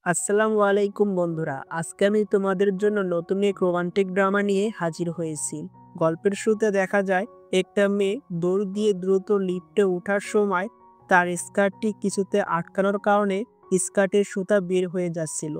আসসালামু আলাইকুম বন্ধুরা, আজকে আমি তোমাদের জন্য নতুন এক রোমান্টিক ড্রামা নিয়ে হাজির হয়েছি। গল্পের শুরুতে দেখা যায় একটা মেয়ে দৌড় দিয়ে দ্রুত লিফটে ওঠার সময় তার স্কার্টটি কিছুতে আটকানোর কারণে স্কার্টের সুতা বের হয়ে যাচ্ছিল।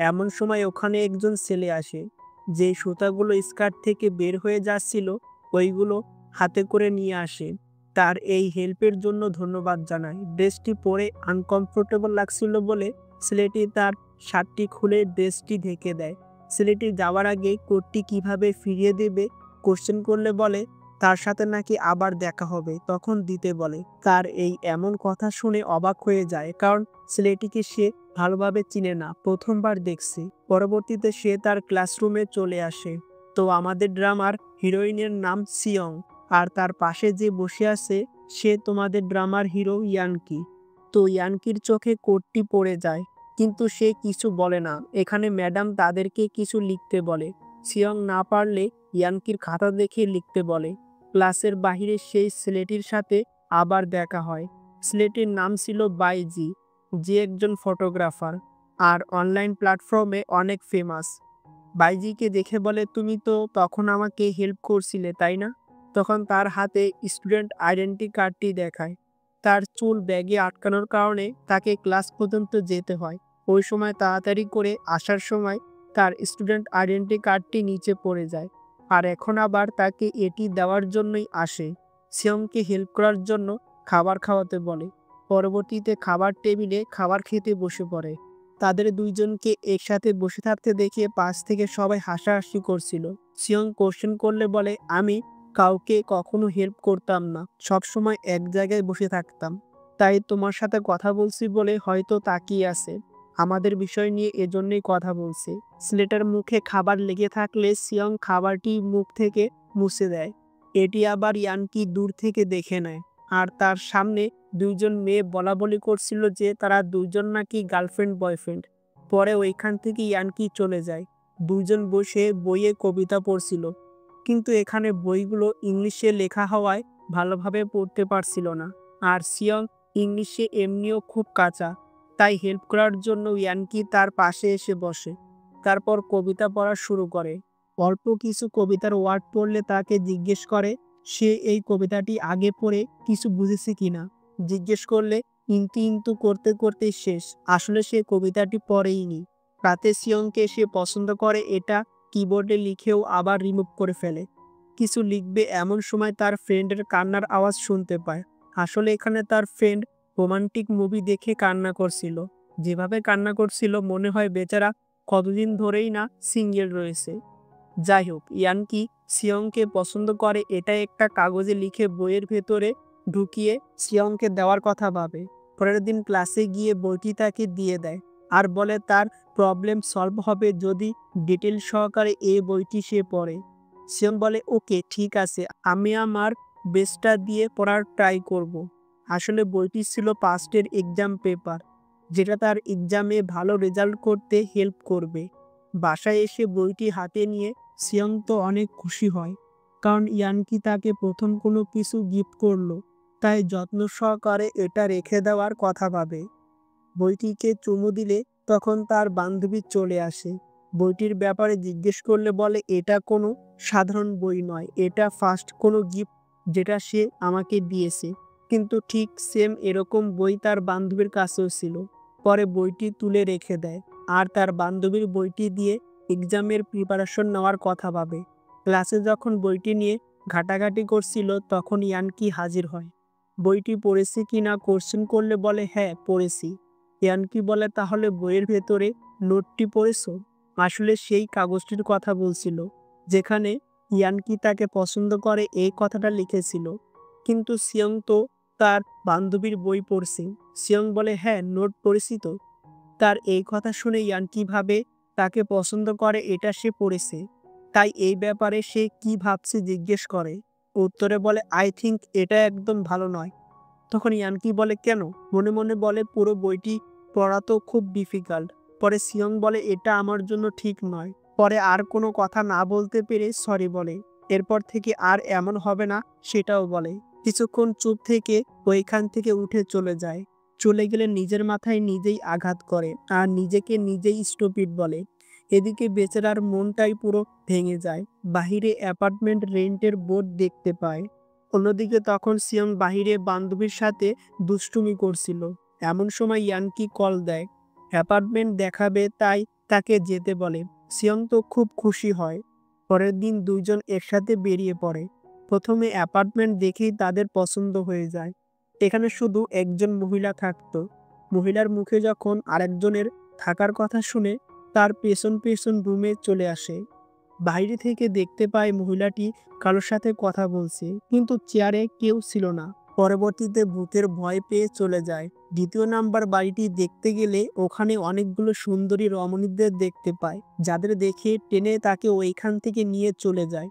এমন সময় ওখানে একজন ছেলে আসে, যে সুতাগুলো স্কার্ট থেকে বের হয়ে যাচ্ছিল ওইগুলো হাতে করে নিয়ে আসে। তার এই হেল্পের জন্য ধন্যবাদ জানায়। ড্রেসটি পরে আনকমফোর্টেবল লাগছিল বলে ছেলেটি তার শার্টটি খুলে ড্রেসটি ঢেকে দেয়। ছেলেটি যাওয়ার আগে কোটটি কিভাবে ফিরিয়ে দেবে কোশ্চেন করলে বলে তার সাথে নাকি আবার দেখা হবে, তখন দিতে বলে। তার এই এমন কথা শুনে অবাক হয়ে যায়, কারণ ছেলেটিকে সে ভালোভাবে চিনে না, প্রথমবার দেখছে। পরবর্তীতে সে তার ক্লাসরুমে চলে আসে। তো আমাদের ড্রামার হিরোইনের নাম সিয়ং, আর তার পাশে যে বসে আছে সে তোমাদের ড্রামার হিরো ইয়ানকি। তো ইয়ানকির চোখে কোটটি পড়ে যায়, কিন্তু সে কিছু বলে না। এখানে ম্যাডাম তাদেরকে কিছু লিখতে বলে। সিয়ং না পারলে ইয়ানকির খাতা দেখে লিখতে বলে। ক্লাসের বাহিরে সেই ছেলেটির সাথে আবার দেখা হয়। ছেলেটির নাম ছিল বাইজি, যে একজন ফটোগ্রাফার আর অনলাইন প্ল্যাটফর্মে অনেক ফেমাস। বাইজিকে দেখে বলে, তুমি তো তখন আমাকে হেল্প করছিলে তাই না? তখন তার হাতে স্টুডেন্ট আইডেন্টি কার্ডটি দেখায়। তার চুল ব্যাগে আটকানোর কারণে তাকে ক্লাস পর্যন্ত যেতে হয়। ওই সময় তাড়াতাড়ি করে আসার সময় তার স্টুডেন্ট আইডেন্টি কার্ডটি নিচে পড়ে যায়, আর এখন আবার তাকে এটি দেওয়ার জন্যই আসে। সিয়ংকে হেল্প করার জন্য খাবার খাওয়াতে বলে। পরবর্তীতে খাবার টেবিলে খাবার খেতে বসে পড়ে। তাদের দুইজনকে একসাথে বসে থাকতে দেখে পাশ থেকে সবাই হাসাহাসি করছিল। সিয়ং কোশ্চেন করলে বলে, আমি কাউকে কখনো হেল্প করতাম না, সবসময় এক জায়গায় বসে থাকতাম। তাই তোমার সাথে কথা বলছি বলে হয়তো তাকিয়ে আছে, আমাদের বিষয় নিয়ে এজন্যই কথা বলছে। ছেলেটার মুখে খাবার লেগে থাকলে সিয়ং খাবারটি মুখ থেকে মুছে দেয়। এটি আবার ইয়ানকি দূর থেকে দেখে নেয়, আর তার সামনে দুইজন মেয়ে বলাবলি করছিল যে তারা দুইজন নাকি গার্লফ্রেন্ড বয়ফ্রেন্ড। পরে ওইখান থেকে ইয়ানকি চলে যায়। দুইজন বসে বইয়ে কবিতা পড়ছিল, কিন্তু এখানে বইগুলো ইংলিশে লেখা হওয়ায় ভালোভাবে পড়তে পারছিল না। আর সিয়ং ইংলিশে এমনিও খুব কাঁচা, তাই হেল্প করার জন্য ইয়ানকি তার পাশে এসে বসে। তারপর কবিতা পড়া শুরু করে। অল্প কিছু কবিতার ওয়ার্ড পড়লে তাকে জিজ্ঞেস করে সে এই কবিতাটি আগে পড়ে কিছু বুঝেছে কিনা। জিজ্ঞেস করলে ইন্তু ইন্তু করতে করতেই শেষ। আসলে সে কবিতাটি পড়েইনি। রাতে সিয়ংকে সে পছন্দ করে এটা কিবোর্ডে লিখেও আবার রিমুভ করে ফেলে। কিছু লিখবে এমন সময় তার ফ্রেন্ডের কান্নার আওয়াজ শুনতে পায়। আসলে এখানে তার ফ্রেন্ড রোমান্টিক মুভি দেখে কান্না করছিল। যেভাবে কান্না করছিল মনে হয় বেচারা কতদিন ধরেই না সিঙ্গেল রয়েছে। যাই হোক, ইয়ানকি সিয়ংকে পছন্দ করে এটা একটা কাগজে লিখে বইয়ের ভেতরে ঢুকিয়ে সিয়ংকে দেওয়ার কথা ভাবে। পরের দিন ক্লাসে গিয়ে বইটি তাকে দিয়ে দেয়, আর বলে তার প্রবলেম সলভ হবে যদি ডিটেল সহকারে এই বইটি সে পড়ে। সিয়ং বলে, ওকে ঠিক আছে, আমি আমার বেস্টটা দিয়ে পড়ার ট্রাই করব। আসলে বইটি ছিল পাস্টের এক্সাম পেপার, যেটা তার এক্সামে ভালো রেজাল্ট করতে হেল্প করবে। বাসায় এসে বইটি হাতে নিয়ে সিয়ং তো অনেক খুশি হয়, কারণ ইয়ানকি তাকে প্রথম কোনো কিছু গিফট করলো, তাই যত্ন সহকারে এটা রেখে দেওয়ার কথা ভাবে। বইটিকে চুমু দিলে তখন তার বান্ধবী চলে আসে। বইটির ব্যাপারে জিজ্ঞেস করলে বলে, এটা কোনো সাধারণ বই নয়, এটা ফার্স্ট কোনো গিফট যেটা সে আমাকে দিয়েছে। কিন্তু ঠিক সেম এরকম বই তার বান্ধবীর কাছেও ছিল। পরে বইটি তুলে রেখে দেয়, আর তার বান্ধবীর বইটি দিয়ে এক্সামের প্রিপারেশন নেওয়ার কথা ভাবে। ক্লাসে যখন বইটি নিয়ে ঘাটাঘাটি করছিল তখন ইয়ানকি হাজির হয়। বইটি পড়েছি কিনা কোশ্চেন করলে বলে, হ্যাঁ পড়েছি। ইয়ানকি বলে, তাহলে বইয়ের ভেতরে নোটটি পড়েছো? আসলে সেই কাগজটির কথা বলছিল, যেখানে ইয়ানকি তাকে পছন্দ করে এই কথাটা লিখেছিল। কিন্তু সিয়ং তো তার বান্ধবীর বই পড়ছে। সিয়ং বলে, হ্যাঁ নোট পড়েছি তো। তার এই কথা শুনে ইয়ানকি ভাবে তাকে পছন্দ করে এটা সে পড়েছে, তাই এই ব্যাপারে সে কি ভাবছে জিজ্ঞেস করে। উত্তরে বলে, আই থিঙ্ক এটা একদম ভালো নয়। তখন ইয়ানকি বলে, কেন? মনে মনে বলে, পুরো বইটি পড়া তো খুব ডিফিকাল্ট। পরে সিয়ং বলে, এটা আমার জন্য ঠিক নয়। পরে আর কোনো কথা না বলতে পেরে সরি বলে। এরপর থেকে আর এমন হবে না সেটাও বলে। কিছুক্ষণ চুপ থেকে ওইখান থেকে উঠে চলে যায়। চলে গেলে নিজের মাথায় নিজেই আঘাত করে আর নিজেকে নিজেই স্টুপিড বলে। এদিকে বেচারার মনটাই পুরো ভেঙে যায়। বাহিরে অ্যাপার্টমেন্ট রেন্টের বোর্ড দেখতে পায়। অন্যদিকে তখন সিয়ং বাহিরে বান্ধবীর সাথে দুষ্টুমি করছিল। এমন সময় ইয়ানকি কল দেয়, অ্যাপার্টমেন্ট দেখাবে, তাই তাকে যেতে বলে। সিয়ং তো খুব খুশি হয়। পরের দিন দুইজন একসাথে বেরিয়ে পড়ে। প্রথমে অ্যাপার্টমেন্ট দেখেই তাদের পছন্দ হয়ে যায়। এখানে শুধু একজন মহিলা থাকতো। মহিলার মুখে যখন আরেকজনের থাকার কথা শুনে তার পেছন পেছন রুমে চলে আসে। বাইরে থেকে দেখতে পায় মহিলাটি কারোর সাথে কথা বলছে, কিন্তু চেয়ারে কেউ ছিল না। পরবর্তীতে ভূতের ভয় পেয়ে চলে যায়। দ্বিতীয় নাম্বার বাড়িটি দেখতে গেলে ওখানে অনেকগুলো সুন্দরী রমণীদের দেখতে পায়, যাদের দেখে টেনে তাকে ওইখান থেকে নিয়ে চলে যায়।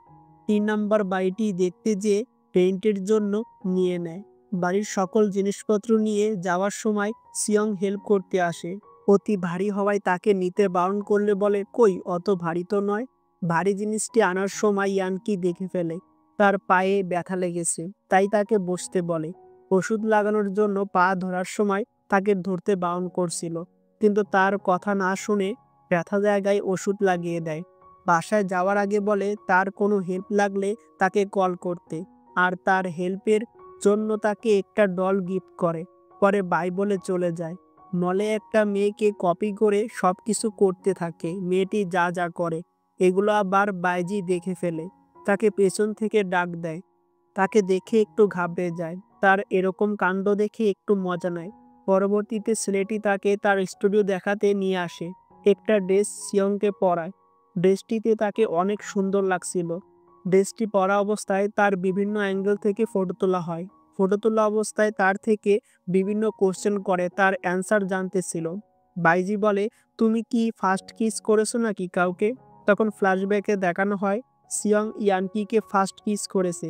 3 নাম্বার বাড়িটি দেখতে যেয়ে রেন্টের জন্য নিয়ে নেয়। বাড়ির সকল জিনিসপত্র নিয়ে যাওয়ার সময় সিয়ং হেল্প করতে আসে। অতি ভারী হওয়ায় তাকে নিতে বারণ করলে বলে, কই অত ভারী তো নয়। ভারী জিনিসটি আনার সময় ইয়ানকি দেখে ফেলে তার পায়ে ব্যথা লেগেছে, তাই তাকে বসতে বলে। ওষুধ লাগানোর জন্য পা ধরার সময় তাকে ধরতে বারণ করছিল, কিন্তু তার কথা না শুনে ব্যথা জায়গায় ওষুধ লাগিয়ে দেয়। বাসায় যাওয়ার আগে বলে তার কোনো হেল্প লাগলে তাকে কল করতে, আর তার হেল্পের জন্য তাকে একটা ডল গিফট করে। পরে বাই বলে চলে যায়। মলে একটা মেয়েকে কপি করে সবকিছু করতে থাকে। মেয়েটি যা যা করে এগুলো আবার বাইজি দেখে ফেলে। তাকে পেছন থেকে ডাক দেয়। তাকে দেখে একটু ঘাবড়ে যায়। তার এরকম কাণ্ড দেখে একটু মজা নেয়। পরবর্তীতে ছেলেটি তাকে তার স্টুডিও দেখাতে নিয়ে আসে। একটা ড্রেস সিয়ংকে পরায়। ড্রেসটিতে তাকে অনেক সুন্দর লাগছিল। ড্রেসটি পরা অবস্থায় তার বিভিন্ন অ্যাঙ্গেল থেকে ফটো তোলা হয়। ফটো তোলা অবস্থায় তার থেকে বিভিন্ন কোশ্চেন করে, তার অ্যান্সার জানতে ছিল। বাইজি বলে, তুমি কি ফার্স্ট কিস করেছো নাকি কাউকে? তখন ফ্ল্যাশব্যাকে দেখানো হয় সিয়ং ইয়ানকিকে ফার্স্ট কিস করেছে।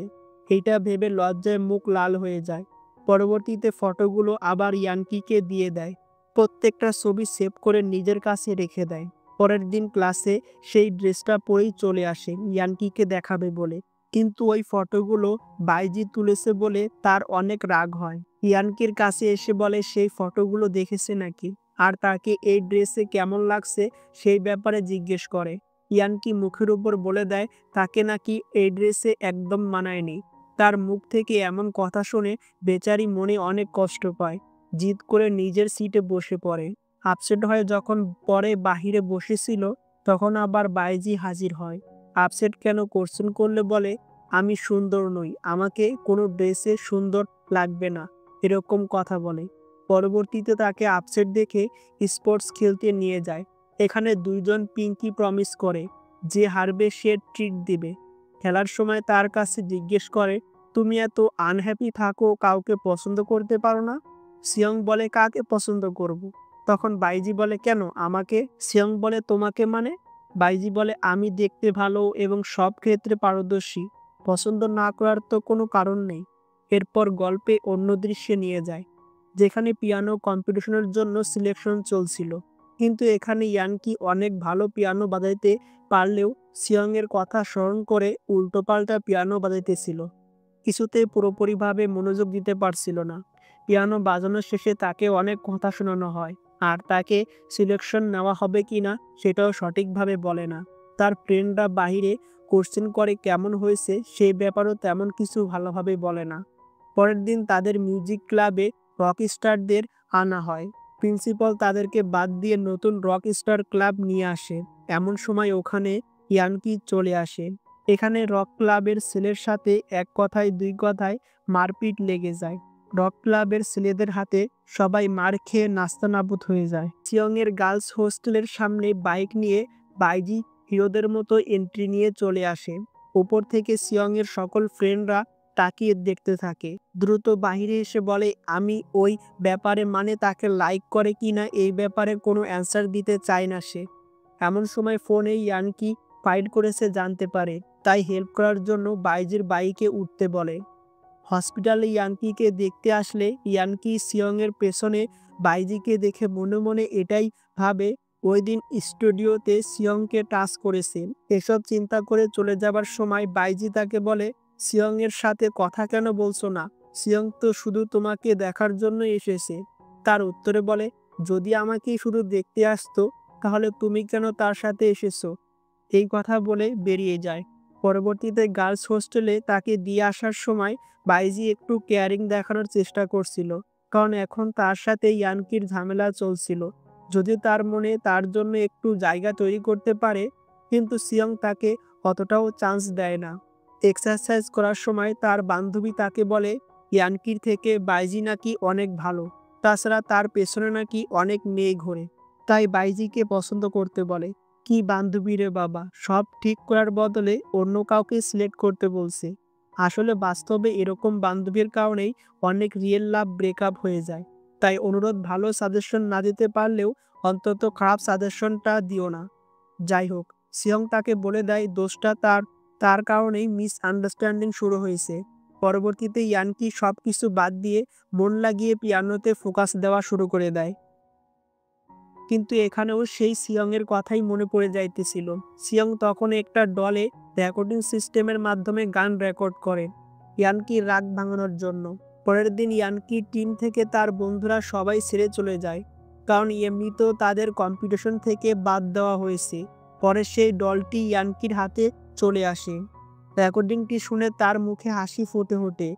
এইটা ভেবে লজ্জায় মুখ লাল হয়ে যায়। পরবর্তীতে ফটোগুলো আবার ইয়ানকিকে দিয়ে দেয়। প্রত্যেকটা ছবি সেভ করে নিজের কাছে রেখে দেয়। পরের দিন ক্লাসে সেই ড্রেসটা পরেই চলে আসে ইয়ানকিকে দেখাবে বলে, কিন্তু ওই ফটোগুলো বাইজি তুলেছে বলে তার অনেক রাগ হয়। ইয়ানকির কাছে এসে বলে সেই ফটোগুলো দেখেছে নাকি, আর তাকে এই ড্রেসে কেমন লাগছে সেই ব্যাপারে জিজ্ঞেস করে। ইয়ানকি মুখের উপর বলে দেয় তাকে নাকি এই ড্রেসে একদম মানায়নি। তার মুখ থেকে এমন কথা শুনে বেচারি মনে অনেক কষ্ট পায়। জিদ করে নিজের সিটে বসে পড়ে। আপসেট হয়ে যখন পরে বাহিরে বসেছিল, তখন আবার বাইজি হাজির হয়। আপসেট কেন কোশ্চেন করলে বলে, আমি সুন্দর নই, আমাকে কোনো ড্রেসে সুন্দর লাগবে না, এরকম কথা বলে। পরবর্তীতে তাকে আপসেট দেখে স্পোর্টস খেলতে নিয়ে যায়। এখানে দুইজন পিঙ্কি প্রমিস করে যে হারবে সে ট্রিট দিবে। খেলার সময় তার কাছে জিজ্ঞেস করে, তুমি এত আনহ্যাপি থাকো, কাউকে পছন্দ করতে পারো না? সিয়ং বলে, কাকে পছন্দ করব? তখন বাইজি বলে, কেন আমাকে? সিয়ং বলে, তোমাকে মানে? বাইজি বলে, আমি দেখতে ভালো এবং সব ক্ষেত্রে পারদর্শী, পছন্দ না করার তো কোনো কারণ নেই। এরপর গল্পে অন্য দৃশ্যে নিয়ে যায়, যেখানে পিয়ানো কম্পিটিশনের জন্য সিলেকশন চলছিল। কিন্তু এখানে ইয়ানকি অনেক ভালো পিয়ানো বাজাইতে পারলেও সিয়ংয়ের কথা স্মরণ করে উল্টোপাল্টা পিয়ানো বাজাইতেছিল। কিছুতেই পুরোপুরিভাবে মনোযোগ দিতে পারছিল না। পিয়ানো বাজানোর শেষে তাকে অনেক কথা শোনানো হয়, আর তাকে সিলেকশন নেওয়া হবে কিনা সেটাও সঠিকভাবে বলে না। তার ফ্রেন্ডরা বাহিরে কোশ্চেন করে কেমন হয়েছে সেই ব্যাপারেও তেমন কিছু ভালোভাবে বলে না। পরের দিন তাদের মিউজিক ক্লাবে রক স্টারদের আনা হয়। প্রিন্সিপাল তাদেরকে বাদ দিয়ে নতুন রক স্টার ক্লাব নিয়ে আসে। এমন সময় ওখানে ইয়ানকি চলে আসে। এখানে রক ক্লাবের ছেলের সাথে এক কথায় দুই কথায় মারপিট লেগে যায়। রক ক্লাবের ছেলেদের হাতে সবাই মার খেয়ে নাস্তানাবুদ হয়ে যায়। সিয়ংয়ের গার্লস হোস্টেলের সামনে বাইক নিয়ে বাইজি হিরোদের মতো এন্ট্রি নিয়ে চলে আসে। উপর থেকে সিয়ংয়ের সকল ফ্রেন্ডরা তাকিয়ে দেখতে থাকে। দ্রুত বাহিরে এসে বলে, আমি ওই ব্যাপারে মানে তাকে লাইক করে কিনা এই ব্যাপারে কোনো অ্যান্সার দিতে চায় না সে। এমন সময় ফোনে ইয়ানকি ফাইট করেছে জানতে পারে, তাই হেল্প করার জন্য বাইজির বাইকে উঠতে বলে। হসপিটালে ইয়ানকিকে দেখতে আসলে ইয়ানকি সিয়ংয়ের পেছনে বাইজিকে দেখে মনে মনে এটাই ভাবে ওই দিন স্টুডিওতে সিয়ংকে টাচ করেছে। এসব চিন্তা করে চলে যাবার সময় বাইজি তাকে বলে, সিয়ংয়ের সাথে কথা কেন বলছো না? সিয়ং তো শুধু তোমাকে দেখার জন্য এসেছে, তার উত্তরে বলে, যদি আমাকেই শুধু দেখতে আসতো তাহলে তুমি কেন তার সাথে এসেছো? এই কথা বলে বেরিয়ে যায়। পরবর্তীতে গার্লস হোস্টেলে তাকে দিয়ে আসার সময় বাইজি একটু কেয়ারিং দেখানোর চেষ্টা করছিল, কারণ এখন তার সাথে ইয়ানকির ঝামেলা চলছিল। যদিও তার মনে তার জন্য একটু জায়গা তৈরি করতে পারে, কিন্তু সিয়ং তাকে অতটাও চান্স দেয় না। এক্সারসাইজ করার সময় তার বান্ধবী তাকে বলে ইয়ানকির থেকে বাইজি নাকি অনেক ভালো, তাছাড়া তার পেছনে নাকি অনেক মেয়ে ঘোরে, তাই বাইজিকে পছন্দ করতে বলে। কি বান্ধবী রে বাবা, সব ঠিক করার বদলে অন্য কাউকে সিলেক্ট করতে বলছে। আসলে বাস্তবে এরকম বান্ধবীর কারণেই অনেক রিয়েল লাভ ব্রেকআপ হয়ে যায়। তাই অনুরোধ, ভালো সাজেশন না দিতে পারলেও অন্তত খারাপ সাজেশনটা দিও না। যাই হোক, সিয়ং তাকে বলে দেয় দোষটা তার, তার কারণেই মিসআন্ডারস্ট্যান্ডিং শুরু হয়েছে। পরবর্তীতে ইয়ানকি সবকিছু বাদ দিয়ে মন লাগিয়ে পিয়ানোতে ফোকাস দেওয়া শুরু করে দেয়। কিন্তু এখানেও সেই সিয়ংয়ের কথাই মনে পড়ে যাইতেছিল। সিয়ং তখন একটা দলে রেকর্ডিং সিস্টেমের মাধ্যমে গান রেকর্ড করে ইয়ানকির রাগ ভাঙানোর জন্য। পরের দিন ইয়ানকির টিম থেকে তার বন্ধুরা সবাই ছেড়ে চলে যায়, কারণ এমনিতেও তাদের কম্পিটিশন থেকে বাদ দেওয়া হয়েছে। পরে সেই দলটি ইয়ানকির হাতে চলে আসে। রেকর্ডিংটি শুনে তার মুখে হাসি ফুটে ওঠে।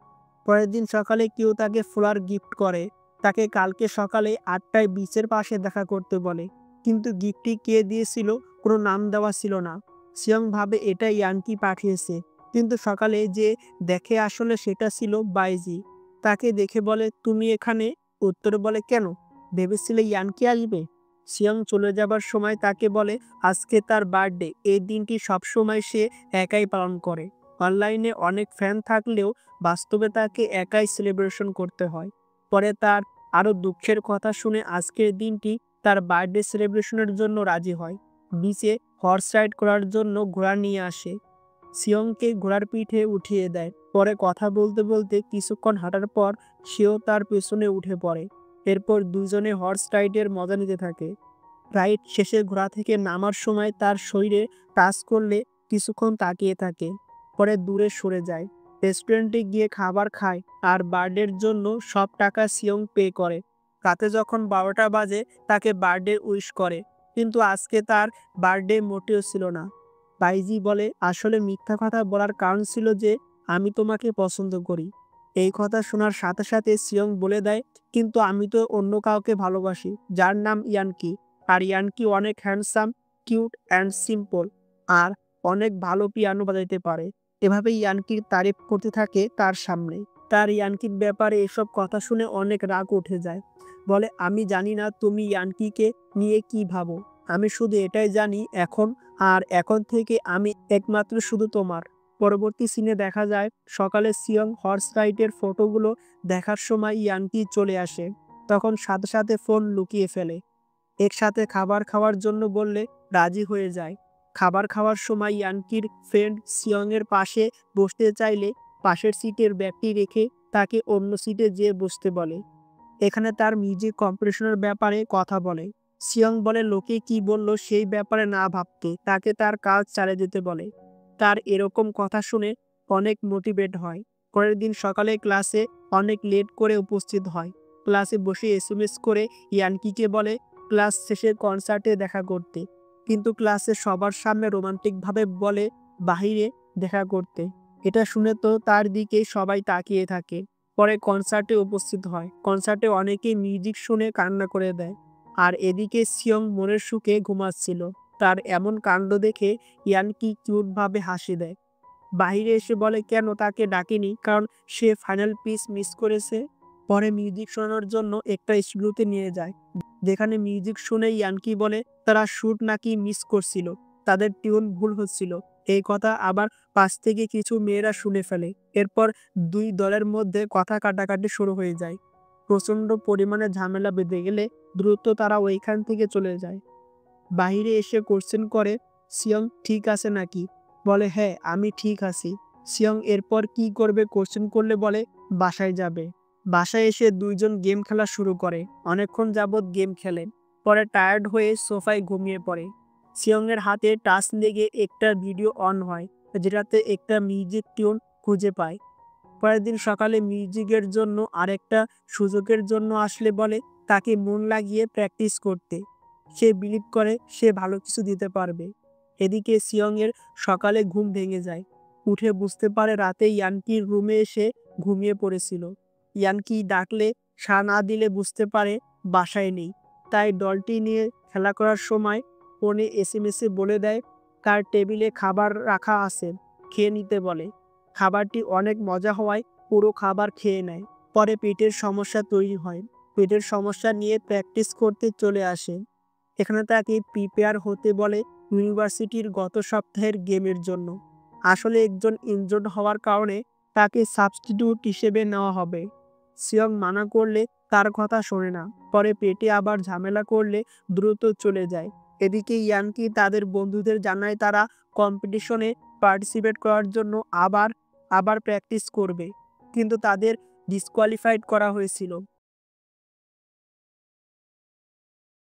পরের দিন সকালে কেউ তাকে ফ্লাওয়ার গিফট করে, তাকে কালকে সকালে 8টায় বিচের পাশে দেখা করতে বলে। কিন্তু গিফটটি কে দিয়েছিল কোনো নাম দেওয়া ছিল না। সিয়ং ভাবে এটা ইয়ানকি পাঠিয়েছে, কিন্তু সকালে যে দেখে আসলে সেটা ছিল বাইজি। তাকে দেখে বলে, তুমি এখানে? উত্তরে বলে, কেন, ভেবেছিলে ইয়ানকি আসবে? সিয়ং চলে যাবার সময় তাকে বলে আজকে তার বার্থডে, এই দিনটি সবসময় সে একাই পালন করে। অনলাইনে অনেক ফ্যান থাকলেও বাস্তবে তাকে একাই সেলিব্রেশন করতে হয়। পরে তার আরও দুঃখের কথা শুনে আজকের দিনটি তার বার্থডে সেলিব্রেশনের জন্য রাজি হয়। বিচে হর্স রাইড করার জন্য ঘোড়া নিয়ে আসে। সিয়ংকে ঘোড়ার পিঠে উঠিয়ে দেয়। পরে কথা বলতে বলতে কিছুক্ষণ হাঁটার পর সেও তার পেছনে উঠে পড়ে। এরপর দুজনে হর্স রাইডের মজা নিতে থাকে। রাইড শেষে ঘোড়া থেকে নামার সময় তার শরীরে টাচ করলে কিছুক্ষণ তাকিয়ে থাকে, পরে দূরে সরে যায়। রেস্টুরেন্টে গিয়ে খাবার খায় আর বার্থডের জন্য সব টাকা সিয়ং পে করে। রাতে যখন 12টা বাজে তাকে বার্থডে উইশ করে, কিন্তু আজকে তার বার্থডে মোটেও ছিল না। বাইজি বলে আসলে মিথ্যা কথা বলার কারণ ছিল যে আমি তোমাকে পছন্দ করি। এই কথা শোনার সাথে সাথে সিয়ং বলে দেয়, কিন্তু আমি তো অন্য কাউকে ভালোবাসি, যার নাম ইয়ানকি। আর ইয়ানকি অনেক হ্যান্ডসাম, কিউট অ্যান্ড সিম্পল, আর অনেক ভালো পিয়ানো বাজাইতে পারে। এভাবে ইয়ানকির তারিফ করতে থাকে তার সামনে। তার ইয়ানকির ব্যাপারে এসব কথা শুনে অনেক রাগ উঠে যায়। বলে, আমি জানি না তুমি ইয়ানকিকে নিয়ে কি ভাবো, আমি শুধু এটাই জানি এখন থেকে আমি একমাত্র শুধু তোমার। পরবর্তী সিনে দেখা যায় সকালে সিয়ং হর্স রাইডের ফটোগুলো দেখার সময় ইয়ানকি চলে আসে। তখন সাথে সাথে ফোন লুকিয়ে ফেলে। একসাথে খাবার খাওয়ার জন্য বললে রাজি হয়ে যায়। খাবার খাওয়ার সময় ইয়ানকির ফ্রেন্ড সিয়ংয়ের পাশে বসতে চাইলে পাশের সিটের ব্যাগটি রেখে তাকে অন্য সিটে যেয়ে বসতে বলে। এখানে তার মিউজিক কম্পিটিশনের ব্যাপারে কথা বলে। সিয়ং বলে লোকে কি বলল সেই ব্যাপারে না ভাবতে, তাকে তার কাজ চালিয়ে যেতে বলে। তার এরকম কথা শুনে অনেক মোটিভেট হয়। পরের দিন সকালে ক্লাসে অনেক লেট করে উপস্থিত হয়। ক্লাসে বসে এসএমএস করে ইয়ানকিকে বলে ক্লাস শেষে কনসার্টে দেখা করতে, কিন্তু ক্লাসে সবার সামনে রোমান্টিকভাবে বলে বাহিরে দেখা করতে। এটা শুনে তো তার দিকে সবাই তাকিয়ে থাকে। পরে কনসার্টে উপস্থিত হয়। কনসার্টে অনেকেই মিউজিক শুনে কান্না করে দেয়। আর এদিকে সিয়ং মনের সুখে ঘুমাচ্ছিল। তার এমন কাণ্ড দেখে ইয়ানকি কিউটভাবে হাসি দেয়। বাহিরে এসে বলে কেন তাকে ডাকেনি, কারণ সে ফাইনাল পিস মিস করেছে। পরে মিউজিক শোনানোর জন্য একটা স্টুডিওতে নিয়ে যায়, যেখানে মিউজিক শুনে ইয়ানকি বলে তারা শুট নাকি মিস করছিল, তাদের টিউন ভুল হচ্ছিল। এই কথা আবার পাশ থেকে কিছু মেয়েরা শুনে ফেলে। এরপর দুই দলের মধ্যে কথা কাটাকাটি শুরু হয়ে যায়। প্রচণ্ড পরিমাণে ঝামেলা বেঁধে গেলে দ্রুত তারা ওইখান থেকে চলে যায়। বাহিরে এসে কোশ্চেন করে সিয়ং ঠিক আছে নাকি, বলে হ্যাঁ আমি ঠিক আছি। সিয়ং এরপর কি করবে কোশ্চেন করলে বলে বাসায় যাবে। বাসায় এসে দুইজন গেম খেলা শুরু করে। অনেকক্ষণ যাবৎ গেম খেলে। পরে টায়ার্ড হয়ে সোফায় ঘুমিয়ে পড়ে। সিয়ংয়ের হাতে টাচ লেগে একটা ভিডিও অন হয়, যেটাতে একটা মিউজিক টিউন খুঁজে পায়। পরের দিন সকালে মিউজিকের জন্য আরেকটা সুযোগের জন্য আসলে বলে তাকে মন লাগিয়ে প্র্যাকটিস করতে। সে বিলিভ করে সে ভালো কিছু দিতে পারবে। এদিকে সিয়ংয়ের সকালে ঘুম ভেঙে যায়। উঠে বুঝতে পারে রাতে ইয়ানকির রুমে এসে ঘুমিয়ে পড়েছিল। ইয়ানকি ডাকলে সাড়া না দিলে বুঝতে পারে বাসায় নেই। তাই ডলটি নিয়ে খেলা করার সময় ফোনে এসএমএসে বলে দেয় তার টেবিলে খাবার রাখা আছে, খেয়ে নিতে বলে। খাবারটি অনেক মজা হওয়ায় পুরো খাবার খেয়ে নেয়। পরে পেটের সমস্যা তৈরি হয়। পেটের সমস্যা নিয়ে প্র্যাকটিস করতে চলে আসে। এখানে তাকে প্রিপেয়ার হতে বলে ইউনিভার্সিটির গত সপ্তাহের গেমের জন্য। আসলে একজন ইনজোর্ড হওয়ার কারণে তাকে সাবস্টিটিউট হিসেবে নেওয়া হবে। সিয়ং মানা করলে তার কথা শোনে না। পরে পেটে আবার ঝামেলা করলে দ্রুত চলে যায়। এদিকে ইয়ানকি তাদের বন্ধুদের জানায় তারা কম্পিটিশনে পার্টিসিপেট করার জন্য আবার প্র্যাকটিস করবে, কিন্তু তাদের ডিসকোয়ালিফাইড করা হয়েছিল।